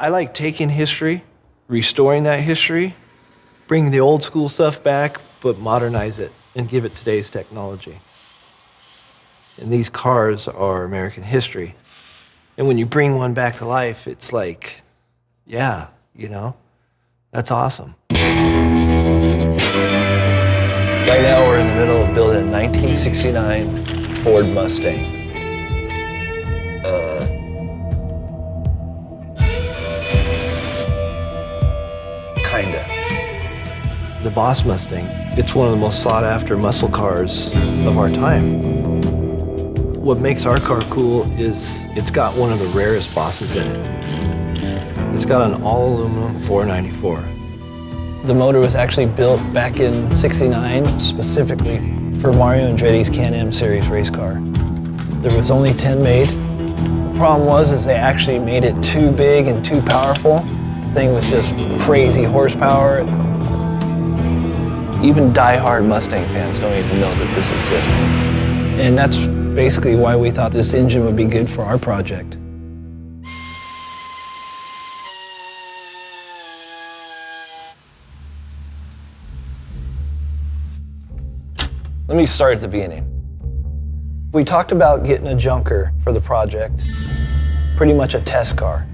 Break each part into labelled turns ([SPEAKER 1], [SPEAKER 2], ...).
[SPEAKER 1] I like taking history, restoring that history, bring the old school stuff back, but modernize it and give it today's technology. And these cars are American history. And when you bring one back to life, it's like, yeah, you know, that's awesome. Right now we're in the middle of building a 1969 Ford Mustang. Kinda. The Boss Mustang, it's one of the most sought after muscle cars of our time. What makes our car cool is it's got one of the rarest bosses in it. It's got an all aluminum 494. The motor was actually built back in '69 specifically for Mario Andretti's Can-Am series race car. There was only 10 made. The problem was they actually made it too big and too powerful. The thing was just crazy horsepower. Even die-hard Mustang fans don't even know that this exists. And that's basically why we thought this engine would be good for our project. Let me start at the beginning. We talked about getting a junker for the project, pretty much a test car.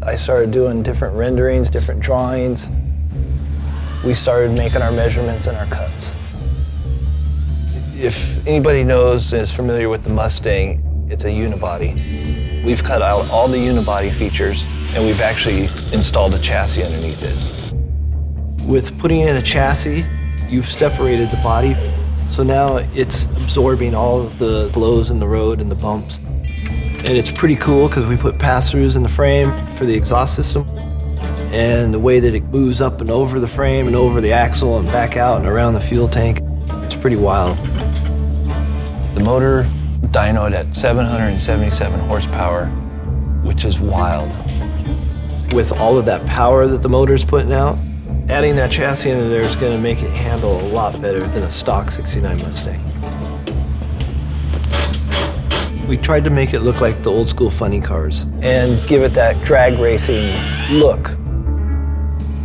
[SPEAKER 1] I started doing different renderings, different drawings. We started making our measurements and our cuts. If anybody knows and is familiar with the Mustang, it's a unibody. We've cut out all the unibody features and we've actually installed a chassis underneath it. With putting in a chassis, you've separated the body. So now it's absorbing all of the blows in the road and the bumps. And it's pretty cool because we put pass-throughs in the frame for the exhaust system. And the way that it moves up and over the frame and over the axle and back out and around the fuel tank, it's pretty wild. The motor dynoed at 777 horsepower, which is wild. With all of that power that the motor's putting out, adding that chassis into there is going to make it handle a lot better than a stock '69 Mustang. We tried to make it look like the old school funny cars and give it that drag racing look.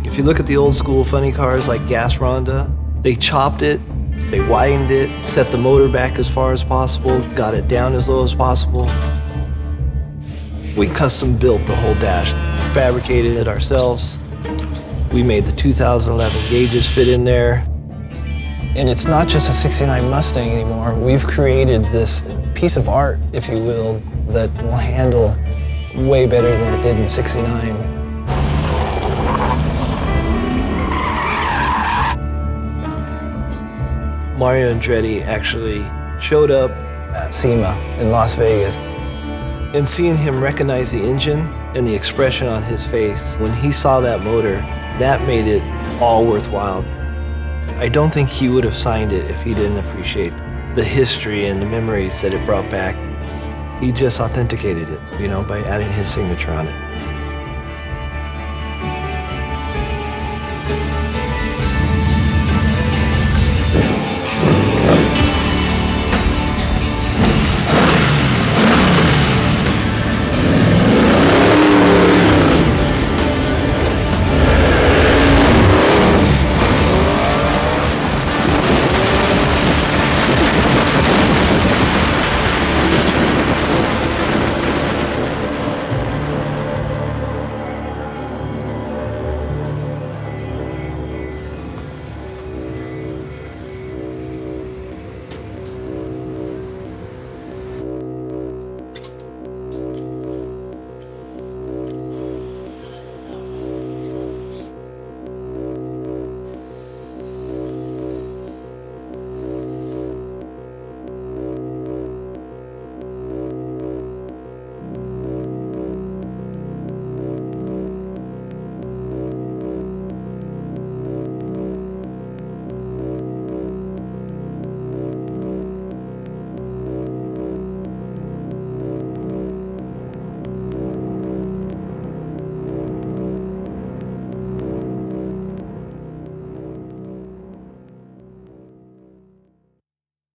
[SPEAKER 1] If you look at the old school funny cars like Gas Ronda, they chopped it, they widened it, set the motor back as far as possible, got it down as low as possible. We custom built the whole dash, fabricated it ourselves. We made the 2011 gauges fit in there. And it's not just a '69 Mustang anymore. We've created this piece of art, if you will, that will handle way better than it did in '69. Mario Andretti actually showed up at SEMA in Las Vegas. And seeing him recognize the engine and the expression on his face, when he saw that motor, that made it all worthwhile. I don't think he would have signed it if he didn't appreciate the history and the memories that it brought back. He just authenticated it, you know, by adding his signature on it.